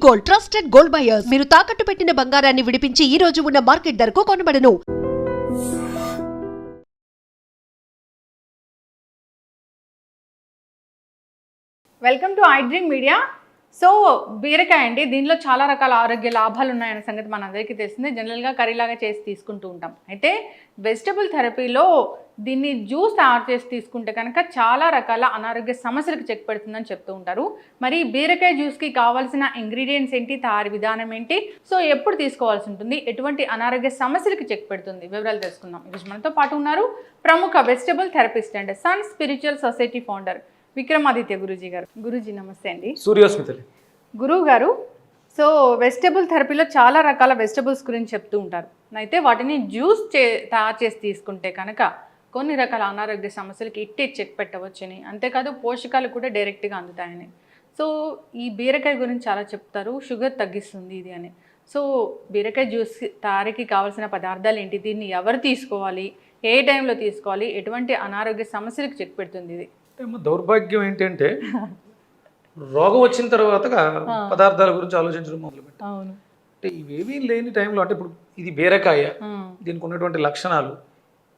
Gold, trusted gold buyers. మీరు తాకట్టు పెట్టిన బంగారాన్ని విడిపించి ఈ రోజు ఉన్న మార్కెట్ ధరకు కొనబడను. Welcome to I dream media. So బీరకాయ అండి, దీనిలో చాలా రకాల ఆరోగ్య లాభాలు ఉన్నాయన్న సంగతి మనందరికీ తెలిసిందే. జనరల్గా కర్రీలాగా చేసి తీసుకుంటూ ఉంటాం. అయితే వెజిటబుల్ థెరపీలో దీన్ని జ్యూస్ తయారు చేసి తీసుకుంటే కనుక చాలా రకాల అనారోగ్య సమస్యలకు చెక్ పెడుతుందని చెప్తూ ఉంటారు. మరి బీరకాయ జ్యూస్కి కావాల్సిన ఇంగ్రీడియంట్స్ ఏంటి, తయారీ విధానం ఏంటి, సో ఎప్పుడు తీసుకోవాల్సి ఉంటుంది, ఎటువంటి అనారోగ్య సమస్యలకు చెక్ పెడుతుంది, వివరాలు తెలుసుకుందాం. ఈరోజు మనతో పాటు ఉన్నారు ప్రముఖ vegetable therapist and sun spiritual society founder Vikramaditya Guruji గారు. గురూజీ నమస్తే అండి. సూర్యోస్మితలి గురువు గారు, సో వెజిటబుల్ థెరపీలో చాలా రకాల వెజిటబుల్స్ గురించి చెప్తూ ఉంటారు. అయితే వాటిని జ్యూస్ తయారు చేసి తీసుకుంటే కనుక కొన్ని రకాల అనారోగ్య సమస్యలకి ఇట్టే చెక్ పెట్టవచ్చని, అంతేకాదు పోషకాలు కూడా డైరెక్ట్గా అందుతాయని. సో ఈ బీరకాయ గురించి చాలా చెప్తారు, షుగర్ తగ్గిస్తుంది ఇది అని. సో బీరకాయ జ్యూస్ తయారీకి కావాల్సిన పదార్థాలు ఏంటి, దీన్ని ఎవరు తీసుకోవాలి, ఏ టైంలో తీసుకోవాలి, ఎటువంటి అనారోగ్య సమస్యలకు చెక్ పెడుతుంది ఇది? దౌర్భాగ్యం ఏంటంటే రోగం వచ్చిన తర్వాత పదార్థాల గురించి ఆలోచించడం మొదలుపెట్టాం. అవును, అంటే ఇవేమీ లేని టైంలో, అంటే ఇప్పుడు ఇది బీరకాయ, దీనికి ఉన్నటువంటి లక్షణాలు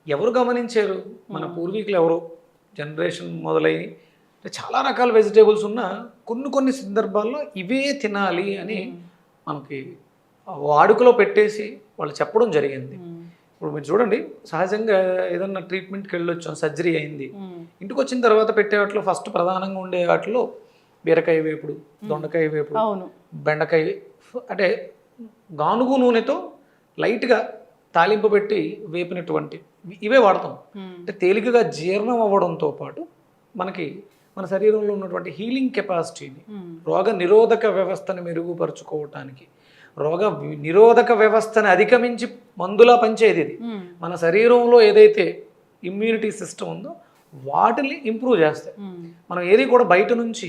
ఎవరు గమనించారు? మన పూర్వీకులు ఎవరో జనరేషన్ మొదలై అంటే చాలా రకాల వెజిటేబుల్స్ ఉన్న కొన్ని సందర్భాల్లో ఇవే తినాలి అని మనకి వాడుకలో పెట్టేసి వాళ్ళు చెప్పడం జరిగింది. ఇప్పుడు మీరు చూడండి, సహజంగా ఏదన్నా ట్రీట్మెంట్కి వెళ్ళొచ్చాం, సర్జరీ అయింది, ఇంటికి వచ్చిన తర్వాత పెట్టే వాటిలో ఫస్ట్ ప్రధానంగా ఉండే వాటిలో బీరకాయ వేపుడు, దొండకాయ వేపుడు, బెండకాయ, అంటే గానుగు నూనెతో లైట్గా తాలింపు పెట్టి వేపినటువంటి ఇవే వాడతాం. అంటే తేలికగా జీర్ణం అవ్వడంతో పాటు మనకి మన శరీరంలో ఉన్నటువంటి హీలింగ్ కెపాసిటీని, రోగ నిరోధక వ్యవస్థను మెరుగుపరుచుకోవటానికి, రోగ నిరోధక వ్యవస్థను అధిగమించి మందులా పనిచేది ఇది. మన శరీరంలో ఏదైతే ఇమ్యూనిటీ సిస్టమ్ ఉందో వాటిని ఇంప్రూవ్ చేస్తాయి. మనం ఏది కూడా బయట నుంచి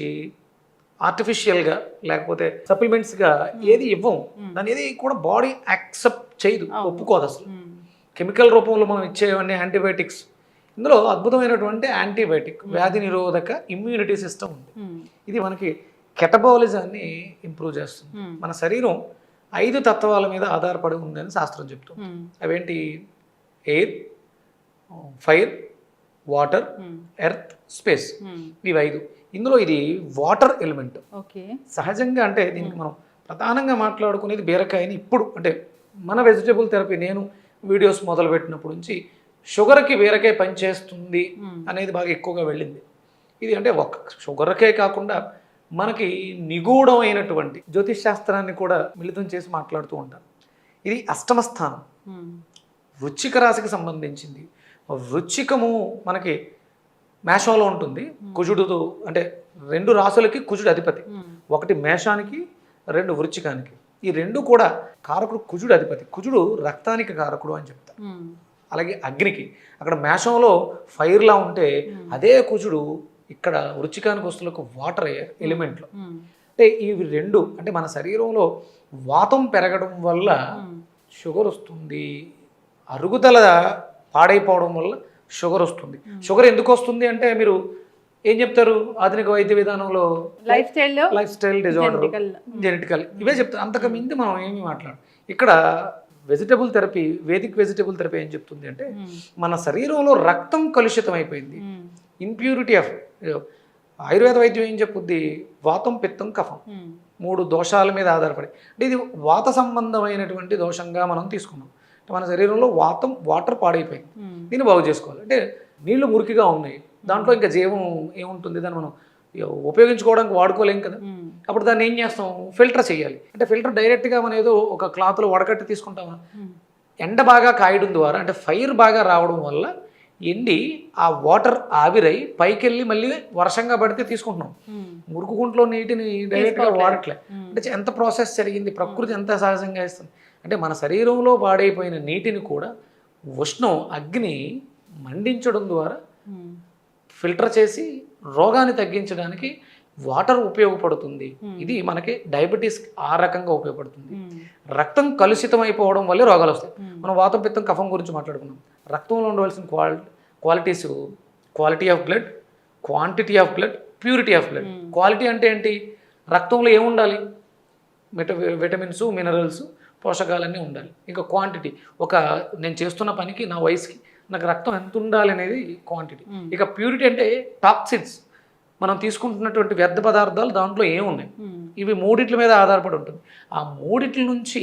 ఆర్టిఫిషియల్గా లేకపోతే సప్లిమెంట్స్గా ఏది ఇవ్వం. దాని ఏది కూడా బాడీ యాక్సెప్ట్ చేయదు, ఒప్పుకోదు అసలు. కెమికల్ రూపంలో మనం ఇచ్చేవన్నీ యాంటీబయాటిక్స్. ఇందులో అద్భుతమైనటువంటి యాంటీబయాటిక్, వ్యాధి నిరోధక ఇమ్యూనిటీ సిస్టమ్ ఉంది. ఇది మనకి కెటబాలిజాన్ని ఇంప్రూవ్ చేస్తుంది. మన శరీరం 5 తత్వాల మీద ఆధారపడి ఉందని శాస్త్రం చెప్తుంది. అవేంటి? Air, fire, water, earth, space. ఇవి 5. ఇందులో ఇది వాటర్ ఎలిమెంట్. సహజంగా అంటే దీనికి మనం ప్రధానంగా మాట్లాడుకునేది బీరకాయని. ఇప్పుడు అంటే మన వెజిటబుల్ థెరపీ నేను వీడియోస్ మొదలుపెట్టినప్పటి నుంచి షుగర్కి బీరకాయ పనిచేస్తుంది అనేది బాగా ఎక్కువగా వెళ్ళింది. ఇది అంటే ఒక షుగర్కే కాకుండా మనకి నిగూఢమైనటువంటి జ్యోతిష్ శాస్త్రాన్ని కూడా మిళితం చేసి మాట్లాడుతూ ఉంటారు. ఇది అష్టమ స్థానం, వృశ్చిక రాశికి సంబంధించింది. వృశ్చికము మనకి మేషంలో ఉంటుంది. కుజుడు అంటే 2 రాశులకి కుజుడు అధిపతి. 1 మేషానికి, 2 వృశ్చికానికి. ఈ 2 కూడా కారకుడు కుజుడు అధిపతి. కుజుడు రక్తానికి కారకుడు అని చెప్తారు. అలాగే అగ్నికి, అక్కడ మేషంలో ఫైర్లా ఉంటే అదే కుజుడు ఇక్కడ వృశ్చికానికి వస్తువులకు వాటర్ ఎలిమెంట్లో. అంటే ఇవి 2 అంటే మన శరీరంలో వాతం పెరగడం వల్ల షుగర్ వస్తుంది, అరుగుదల పాడైపోవడం వల్ల షుగర్ వస్తుంది. షుగర్ ఎందుకు వస్తుంది అంటే మీరు ఏం చెప్తారు? ఆధునిక వైద్య విధానంలో లైఫ్ స్టైల్ డిజార్డర్, జెనెటికల్, ఇవే చెప్తారు. అంతకు మించి మనం ఏమీ మాట్లాడు. ఇక్కడ vegetable therapy, Vedic vegetable therapy ఏం చెప్తుంది అంటే మన శరీరంలో రక్తం కలుషితం అయిపోయింది, ఇంప్యూరిటీ ఆఫ్. ఆయుర్వేద వైద్యం ఏం చెప్పుద్ది? వాతం, పిత్తం, కఫం, 3 దోషాల మీద ఆధారపడి. అంటే ఇది వాత సంబంధమైనటువంటి దోషంగా మనం తీసుకున్నాం. మన శరీరంలో వాటర్ పాడైపోయింది, దీన్ని బాగు చేసుకోవాలి. అంటే నీళ్లు మురికిగా ఉన్నాయి, దాంట్లో ఇంకా జీవం ఏముంటుంది, దాన్ని మనం ఉపయోగించుకోవడానికి వాడుకోలేం కదా. అప్పుడు దాన్ని ఏం చేస్తాం? ఫిల్టర్ చేయాలి. అంటే ఫిల్టర్ డైరెక్ట్గా మనం ఏదో ఒక క్లాత్లో వడకట్టి తీసుకుంటామా? ఎండ బాగా కాయడం ద్వారా, అంటే ఫైర్ బాగా రావడం వల్ల ఎండి ఆ వాటర్ ఆవిరై పైకి వెళ్ళి మళ్ళీ వర్షంగా పడితే తీసుకుంటున్నాం. మురుకు గుంట్లో నీటిని డైరెక్ట్గా వాడట్లే. అంటే ఎంత ప్రాసెస్ జరిగింది, ప్రకృతి ఎంత సహజంగా ఇస్తుంది. అంటే మన శరీరంలో పాడైపోయిన నీటిని కూడా ఉష్ణం, అగ్ని మండించడం ద్వారా ఫిల్టర్ చేసి రోగాన్ని తగ్గించడానికి వాటర్ ఉపయోగపడుతుంది. ఇది మనకి డయాబెటీస్ ఆ రకంగా ఉపయోగపడుతుంది. రక్తం కలుషితం అయిపోవడం వల్లే రోగాలు వస్తాయి. మనం వాతం, పిత్తం, కఫం గురించి మాట్లాడుకున్నాం. రక్తంలో ఉండవలసిన qualities, quality of blood, quantity of blood, purity of blood. Quality అంటే ఏంటి? రక్తంలో ఏముండాలి? విటమిన్స్, మినరల్స్, పోషకాలన్నీ ఉండాలి. ఇంకా క్వాంటిటీ, నేను చేస్తున్న పనికి నా వయసుకి నాకు రక్తం ఎంత ఉండాలి అనేది క్వాంటిటీ. ఇక ప్యూరిటీ అంటే టాక్సిన్స్, మనం తీసుకుంటున్నటువంటి వ్యర్థ పదార్థాలు దాంట్లో ఏమున్నాయి, ఇవి మూడిట్ల మీద ఆధారపడి ఉంటుంది. ఆ మూడిట్ల నుంచి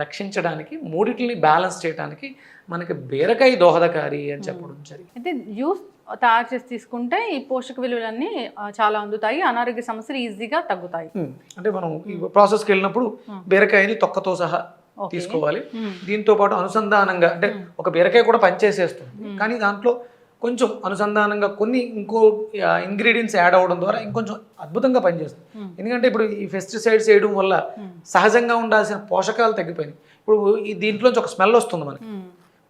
రక్షించడానికి, మూడిట్లని బ్యాలెన్స్ చేయడానికి మనకి బీరకాయ దోహదకారి అని చెప్పడం జరిగింది. అయితే జ్యూస్ తయారు చేసి తీసుకుంటే ఈ పోషక విలువలన్నీ చాలా అందుతాయి, అనారోగ్య సమస్యలు ఈజీగా తగ్గుతాయి. అంటే మనం ఈ ప్రాసెస్కి వెళ్ళినప్పుడు బీరకాయని తొక్కతో సహా తీసుకోవాలి. దీంతో పాటు అనుసంధానంగా, అంటే ఒక బీరకాయ కూడా పనిచేసేస్తుంది, కానీ దాంట్లో కొంచెం అనుసంధానంగా కొన్ని ఇంకో ఇంగ్రీడియంట్స్ యాడ్ అవ్వడం ద్వారా ఇంకొంచెం అద్భుతంగా పనిచేస్తుంది. ఎందుకంటే ఇప్పుడు ఈ పెస్టిసైడ్స్ వేయడం వల్ల సహజంగా ఉండాల్సిన పోషకాలు తగ్గిపోయినాయి. ఇప్పుడు దీంట్లోంచి ఒక స్మెల్ వస్తుంది మనకి.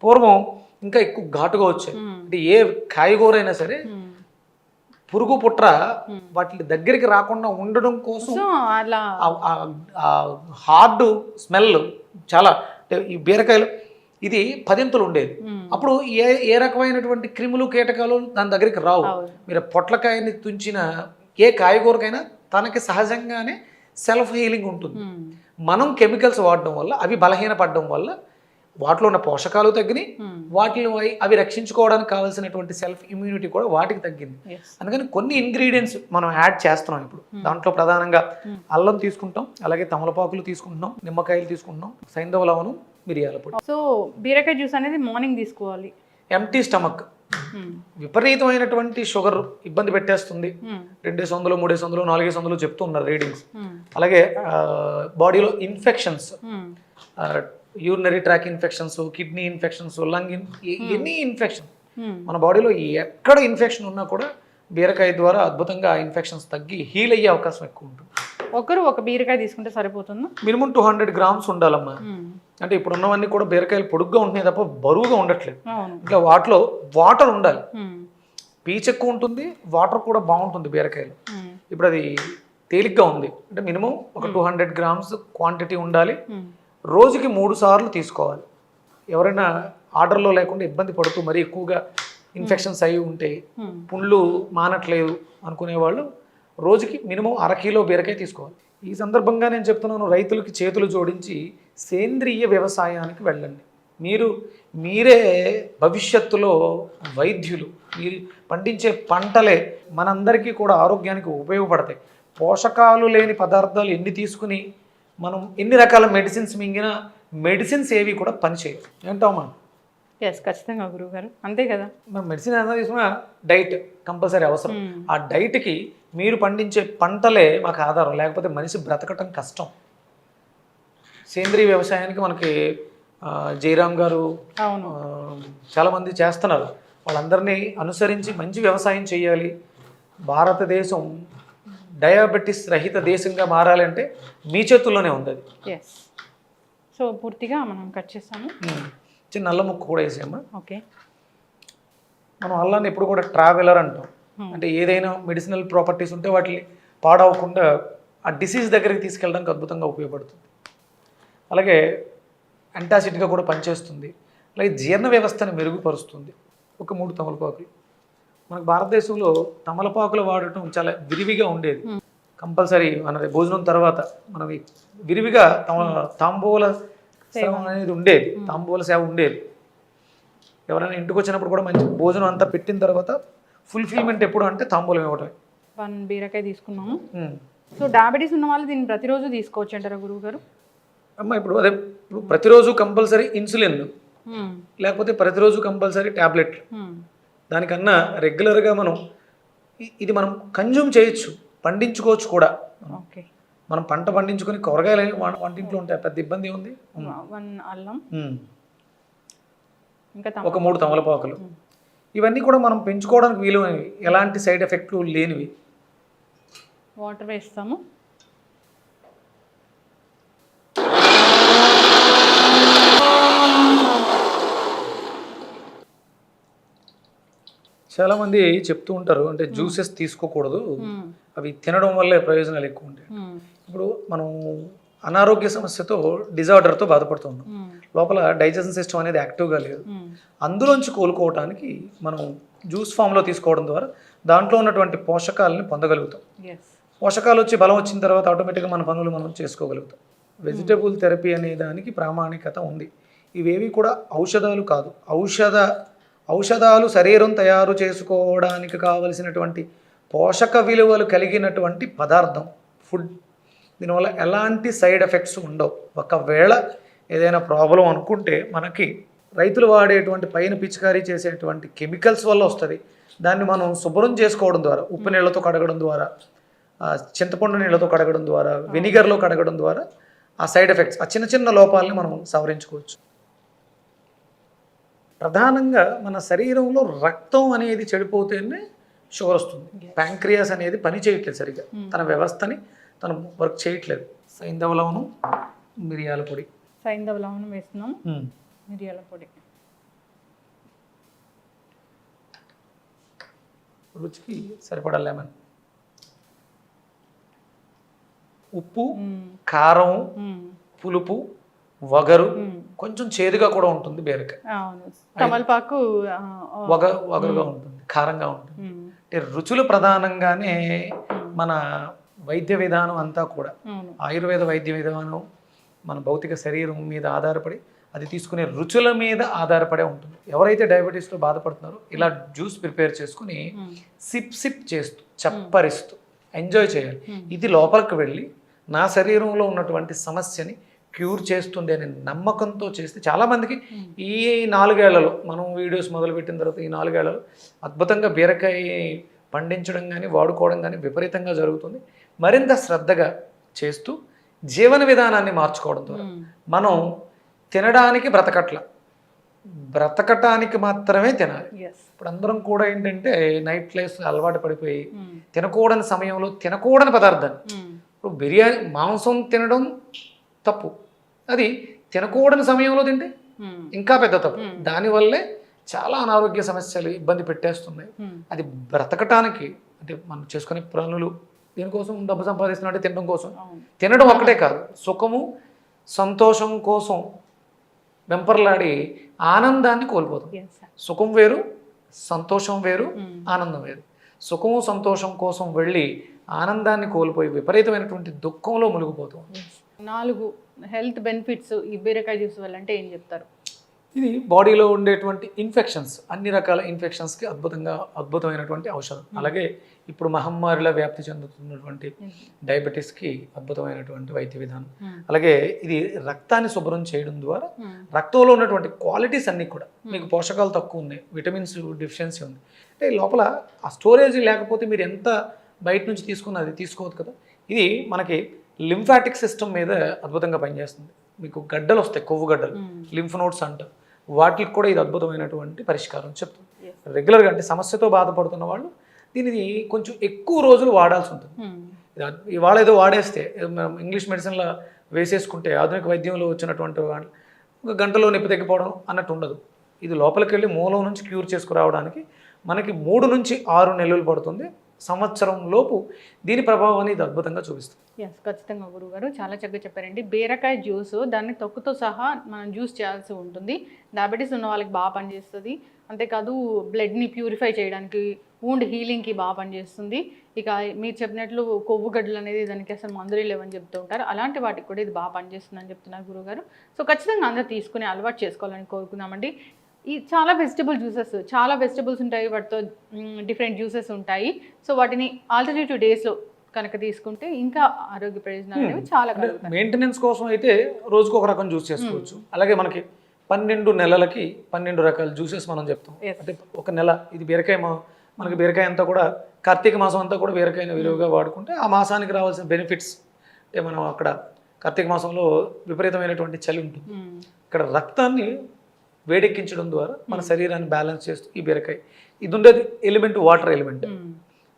పూర్వం ఇంకా ఎక్కువ ఘాటుగా వచ్చాయి. అంటే ఏ కాయగూర అయినా సరే పురుగు పుట్ర వాటి దగ్గరికి రాకుండా ఉండడం కోసం అలా హార్డ్ స్మెల్ చాలా, ఈ బీరకాయలు ఇది 10 ఉండేది. అప్పుడు ఏ రకమైనటువంటి క్రిములు, కీటకాలు దాని దగ్గరికి రావు. మీరు పొట్లకాయని తుంచిన ఏ కాయగూరకైనా తనకి సహజంగానే సెల్ఫ్ హీలింగ్ ఉంటుంది. మనం కెమికల్స్ వాడడం వల్ల అవి బలహీనపడడం వల్ల వాటిలో ఉన్న పోషకాలు తగ్గినాయి, వాటిని అవి రక్షించుకోవడానికి కావాల్సినటువంటి సెల్ఫ్ ఇమ్యూనిటీ కూడా వాటికి తగ్గింది. అందుకని కొన్ని ఇంగ్రీడియంట్స్ మనం యాడ్ చేస్తున్నాం ఇప్పుడు. దాంట్లో ప్రధానంగా అల్లం తీసుకుంటాం, అలాగే తమలపాకులు తీసుకుంటున్నాం, నిమ్మకాయలు తీసుకుంటున్నాం, సైంధవ లవణం, మిరియాల పొడి. సో బీరకాయ జ్యూస్ అనేది మార్నింగ్ తీసుకోవాలి. ఎంటీ స్టమక్, విపరీతమైనటువంటి షుగర్ ఇబ్బంది పెట్టేస్తుంది. 200, 300, 400 చెప్తూ ఉన్నారు రీడింగ్స్. అలాగే బాడీలో infections, urinary tract infections, kidney infections, lung any infection, మన బాడీలో ఎక్కడ ఇన్ఫెక్షన్ ఉన్నా కూడా బీరకాయ ద్వారా అద్భుతంగా ఆ ఇన్ఫెక్షన్స్ తగ్గి హీల్ అయ్యే అవకాశం ఎక్కువ ఉంటుంది. ఒక బీరకాయ తీసుకుంటే సరిపోతుందా? మినిమం 200 గ్రామ్స్ ఉండాలమ్మా. అంటే ఇప్పుడు ఉన్నవన్నీ కూడా బీరకాయలు పొడుగ్గా ఉంటున్నాయి తప్ప బరువుగా ఉండట్లేదు. ఇంకా వాటిలో వాటర్ ఉండాలి, పీచు ఎక్కువ ఉంటుంది, వాటర్ కూడా బాగుంటుంది బీరకాయలు. ఇప్పుడు అది తేలిగ్గా ఉంది అంటే మినిమం ఒక 200 గ్రామ్స్ క్వాంటిటీ ఉండాలి. రోజుకి 3 సార్లు తీసుకోవాలి. ఎవరైనా ఆర్డర్లో లేకుండా ఇబ్బంది పడుతూ మరీ ఎక్కువగా ఇన్ఫెక్షన్స్ అయి ఉంటే, పుండ్లు మానట్లేదు అనుకునేవాళ్ళు రోజుకి మినిమం 1/2 కిలో బీరకాయ తీసుకోవాలి. ఈ సందర్భంగా నేను చెప్తున్నాను, రైతులకి చేతులు జోడించి సేంద్రియ వ్యవసాయానికి వెళ్ళండి. మీరే భవిష్యత్తులో వైద్యులు. మీరు పండించే పంటలే మనందరికీ కూడా ఆరోగ్యానికి ఉపయోగపడతాయి. పోషకాలు లేని పదార్థాలు ఎన్ని తీసుకుని మనం ఎన్ని రకాల మెడిసిన్స్ మింగినా మెడిసిన్స్ ఏవి కూడా పనిచేయవు. ఏంటామా? ఖచ్చితంగా గురువు గారు, అంతే కదా. మనం మెడిసిన్ ఏదైనా తీసుకున్నా డైట్ కంపల్సరీ అవసరం. ఆ డైట్కి మీరు పండించే పంటలే మాకు ఆధారం, లేకపోతే మనిషి బ్రతకటం కష్టం. సేంద్రీయ వ్యవసాయానికి మనకి జయరామ్ గారు చాలామంది చేస్తున్నారు. వాళ్ళందరినీ అనుసరించి మంచి వ్యవసాయం చేయాలి. భారతదేశం డయాబెటీస్ రహిత దేశంగా మారాలంటే మీ చేతుల్లోనే ఉంది అది. సో పూర్తిగా మనం కట్ చేస్తాము. చిన్న అల్లం ముక్క కూడా వేసామా. ఓకే. మనం అల్లాన్ని ఎప్పుడు కూడా ట్రావెలర్ అంటాం. అంటే ఏదైనా మెడిసినల్ ప్రాపర్టీస్ ఉంటే వాటిని పాడవకుండా ఆ డిసీజ్ దగ్గరికి తీసుకెళ్ళడానికి అద్భుతంగా ఉపయోగపడుతుంది. అలాగే యాంటాసిడ్గా కూడా పనిచేస్తుంది. అలాగే జీర్ణ వ్యవస్థను మెరుగుపరుస్తుంది. ఒక 3 తమలపాకులు. మనకు భారతదేశంలో తమలపాకులు వాడటం చాలా విరివిగా ఉండేది. కంపల్సరీ మన భోజనం తర్వాత మనకి విరివిగా తాంబూల సేవ అనేది ఉండేది. తాంబూల సేవ ఉండేది. ఎవరైనా ఇంటికి వచ్చినప్పుడు కూడా మంచి భోజనం అంతా పెట్టిన తర్వాత ఫుల్ఫిల్మెంట్ ఎప్పుడు అంటే తాంబూలం ఇవ్వటమే. 1 బీరకాయ తీసుకున్నాము. సో డయాబెటీస్ ఉన్న వాళ్ళు దీన్ని ప్రతిరోజు తీసుకోవచ్చు అంటారా గురువు గారు? అమ్మ ఇప్పుడు ప్రతిరోజు కంపల్సరీ ఇన్సులిన్, లేకపోతే ప్రతిరోజు కంపల్సరీ ట్యాబ్లెట్లు. దానికన్నా రెగ్యులర్గా ఇది మనం కన్జ్యూమ్ చేయొచ్చు, పండించుకోవచ్చు కూడా. ఓకే. మనం పంట పండించుకొని కూరగాయలు వంటింట్లో ఉంటాయి, పెద్ద ఇబ్బంది ఉంది. 1 అల్లం, ఇంకా ఒక 3 తమలపాకులు. ఇవన్నీ కూడా మనం పెంచుకోవడానికి వీలువైనవి, ఎలాంటి సైడ్ ఎఫెక్ట్లు లేనివి. వాటర్ వేస్తాము. చాలామంది చెప్తూ ఉంటారు అంటే జ్యూసెస్ తీసుకోకూడదు, అవి తినడం వల్లే ప్రయోజనాలు ఎక్కువ ఉంటాయి. ఇప్పుడు మనం అనారోగ్య సమస్యతో డిజార్డర్తో బాధపడుతున్నాం, లోపల డైజెషన్ సిస్టమ్ అనేది యాక్టివ్గా లేదు. అందులోంచి కోలుకోవడానికి మనం జ్యూస్ ఫామ్లో తీసుకోవడం ద్వారా దాంట్లో ఉన్నటువంటి పోషకాలని పొందగలుగుతాం. పోషకాలు వచ్చి బలం వచ్చిన తర్వాత ఆటోమేటిక్గా మన పనులు మనం చేసుకోగలుగుతాం. వెజిటబుల్ థెరపీ అనే దానికి ప్రామాణికత ఉంది. ఇవేవి కూడా ఔషధాలు కాదు. ఔషధాలు శరీరం తయారు చేసుకోవడానికి కావలసినటువంటి పోషక విలువలు కలిగినటువంటి పదార్థం, ఫుడ్. దీనివల్ల ఎలాంటి సైడ్ ఎఫెక్ట్స్ ఉండవు. ఒకవేళ ఏదైనా ప్రాబ్లం అనుకుంటే మనకి రైతులు వాడేటువంటి పైన పిచికారీ చేసేటువంటి కెమికల్స్ వల్ల వస్తుంది. దాన్ని మనం శుభ్రం చేసుకోవడం ద్వారా, ఉప్పు నీళ్ళతో కడగడం ద్వారా, చింతపండు నీళ్ళతో కడగడం ద్వారా, వెనిగర్లో కడగడం ద్వారా ఆ సైడ్ ఎఫెక్ట్స్, ఆ చిన్న చిన్న లోపాలని మనం సవరించుకోవచ్చు. ప్రధానంగా మన శరీరంలో రక్తం అనేది చెడిపోతేనే షుగర్ వస్తుంది. ప్యాంక్రియాస్ అనేది పని చేయట్లేదు సరిగ్గా, తన వ్యవస్థని తను వర్క్ చేయట్లేదు. సైంధవ లవణం, మిరియాల పొడి, సైంధవ లవణం వేస్తున్నాం, మిరియాల పొడి, రుచికి సరిపడా లెమన్, ఉప్పు, కారం, పులుపు, వగరు, కొంచెం చేదుగా కూడా ఉంటుంది బీరకాయ. తమలపాకు వగరుగా ఉంటుంది, కారంగా ఉంటుంది. అంటే రుచులు ప్రధానంగానే మన వైద్య విధానం అంతా కూడా, ఆయుర్వేద వైద్య విధానం మన భౌతిక శరీరం మీద ఆధారపడి, అది తీసుకునే రుచుల మీద ఆధారపడే ఉంటుంది. ఎవరైతే డయాబెటీస్తో బాధపడుతున్నారో ఇలా జ్యూస్ ప్రిపేర్ చేసుకుని సిప్ చేస్తూ చప్పరిస్తూ ఎంజాయ్ చేయాలి. ఇది లోపలికి వెళ్ళి నా శరీరంలో ఉన్నటువంటి సమస్యని క్యూర్ చేస్తుంది అనే నమ్మకంతో చేస్తే చాలామందికి ఈ 4 ఏళ్లలో, మనం వీడియోస్ మొదలుపెట్టిన తర్వాత ఈ 4 ఏళ్లలో అద్భుతంగా బీరకాయ పండించడం కానీ వాడుకోవడం కానీ విపరీతంగా జరుగుతుంది. మరింత శ్రద్ధగా చేస్తూ జీవన విధానాన్ని మార్చుకోవడం ద్వారా మనం తినడానికి బ్రతకటానికి మాత్రమే తినాలి. ఇప్పుడు అందరం కూడా ఏంటంటే నైట్ లైఫ్ అలవాటు పడిపోయి తినకూడని సమయంలో తినకూడని పదార్థాన్ని, ఇప్పుడు బిర్యానీ, మాంసం తినడం తప్పు, అది తినకూడని సమయంలో తింటే ఇంకా పెద్ద తప్పు. దానివల్లే చాలా అనారోగ్య సమస్యలు ఇబ్బంది పెట్టేస్తున్నాయి. అది బ్రతకటానికి అంటే మనం చేసుకునే పనులు, దీనికోసం డబ్బు సంపాదిస్తున్నట్టు తినడం కోసం, తినడం ఒక్కటే కాదు, సుఖము సంతోషం కోసం వెంపర్లాడి ఆనందాన్ని కోల్పోతాం. సుఖం వేరు, సంతోషం వేరు, ఆనందం వేరు. సుఖము సంతోషం కోసం వెళ్ళి ఆనందాన్ని కోల్పోయి విపరీతమైనటువంటి దుఃఖంలో మునిగిపోతాం. 4 హెల్త్ బెనిఫిట్స్ ఈ బీరకాయ జ్యూస్ వల్ల అంటే ఏం చెప్తారు? ఇది బాడీలో ఉండేటువంటి ఇన్ఫెక్షన్స్, అన్ని రకాల ఇన్ఫెక్షన్స్కి అద్భుతమైనటువంటి ఔషధం. అలాగే ఇప్పుడు మహమ్మారిలో వ్యాప్తి చెందుతున్నటువంటి డయాబెటీస్కి అద్భుతమైనటువంటి వైద్య విధానం. అలాగే ఇది రక్తాన్ని శుభ్రం చేయడం ద్వారా రక్తంలో ఉన్నటువంటి క్వాలిటీస్ అన్నీ కూడా, మీకు పోషకాలు తక్కువ ఉన్నాయి, విటమిన్స్ డెఫిషియన్సీ ఉంది అంటే లోపల ఆ స్టోరేజ్ లేకపోతే మీరు ఎంత బయట నుంచి తీసుకున్న అది తీసుకోవద్దు కదా. ఇది మనకి లింఫాటిక్ సిస్టమ్ మీద అద్భుతంగా పనిచేస్తుంది. మీకు గడ్డలు వస్తాయి, కొవ్వు గడ్డలు, లింఫ్ నోడ్స్ అంటారు, వాటికి కూడా ఇది అద్భుతమైనటువంటి పరిష్కారం చెప్తుంది. రెగ్యులర్గా అంటే సమస్యతో బాధపడుతున్న వాళ్ళు దీనిని కొంచెం ఎక్కువ రోజులు వాడాల్సి ఉంటుంది. ఇవాళ ఏదో వాడేస్తే ఇంగ్లీష్ మెడిసిన్లో వేసేసుకుంటే, ఆధునిక వైద్యంలో వచ్చినటువంటి వాళ్ళు ఒక గంటలో నొప్పి తగ్గిపోవడం అన్నట్టు ఉండదు. ఇది లోపలికి వెళ్ళి మూలం నుంచి క్యూర్ చేసుకురావడానికి మనకి 3 నుంచి 6 నెలలు పడుతుంది. సంవత్సరం లోపు దీని ప్రభావాన్ని ఇది అద్భుతంగా చూపిస్తుంది. ఖచ్చితంగా గురుగారు చాలా చక్కగా చెప్పారండి. బీరకాయ జ్యూస్ దాన్ని తొక్కుతో సహా మనం జ్యూస్ చేయాల్సి ఉంటుంది. డయాబెటీస్ ఉన్న వాళ్ళకి బాగా పనిచేస్తుంది. అంతేకాదు బ్లడ్ని ప్యూరిఫై చేయడానికి, వూండ్ హీలింగ్కి బాగా పనిచేస్తుంది. ఇక మీరు చెప్పినట్లు కొవ్వు గడ్డలు అనేది దానికి అసలు మందులు లేవని చెప్తూ ఉంటారు, అలాంటి వాటికి కూడా ఇది బాగా పనిచేస్తుందని చెప్తున్నారు గురుగారు. సో ఖచ్చితంగా అందరూ తీసుకుని అలవాటు చేసుకోవాలని కోరుకుందామండి. ఈ చాలా చాలా వెజిటబుల్స్ ఉంటాయి, వాటితో డిఫరెంట్ జ్యూసెస్ ఉంటాయి. సో వాటిని ఆల్టర్నేటివ్ డేస్లో కనుక తీసుకుంటే ఇంకా ఆరోగ్య ప్రయోజనాలు అనేవి చాలా కలుగుతాయి. మెయింటెనెన్స్ కోసం అయితే రోజుకు ఒక రకం జ్యూస్ చేసుకోవచ్చు. అలాగే మనకి 12 నెలలకి 12 రకాల జ్యూసెస్ మనం చెప్తాం. అంటే ఒక నెల ఇది బీరకాయ, మనకి బీరకాయ అంతా కూడా కార్తీక మాసం అంతా కూడా బీరకాయను విలువగా వాడుకుంటే ఆ మాసానికి రావాల్సిన బెనిఫిట్స్ అంటే మనం అక్కడ కార్తీక మాసంలో విపరీతమైనటువంటి చలి ఉంటుంది, ఇక్కడ రక్తాన్ని వేడెక్కించడం ద్వారా మన శరీరాన్ని బ్యాలెన్స్ చేస్తూ ఈ బీరకాయ, ఇది ఉండేది ఎలిమెంట్ వాటర్ ఎలిమెంట్,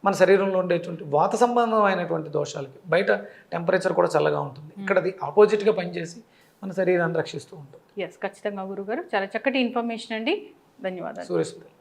మన శరీరంలో ఉండేటువంటి వాత సంబంధమైనటువంటి దోషాలకి బయట టెంపరేచర్ కూడా చల్లగా ఉంటుంది, ఇక్కడ అది ఆపోజిట్గా పనిచేసి మన శరీరాన్ని రక్షిస్తూ ఉంటుంది. ఖచ్చితంగా గురుగారు చాలా చక్కటి ఇన్ఫర్మేషన్ అండి. ధన్యవాదాలు. సూర్యసుందరి.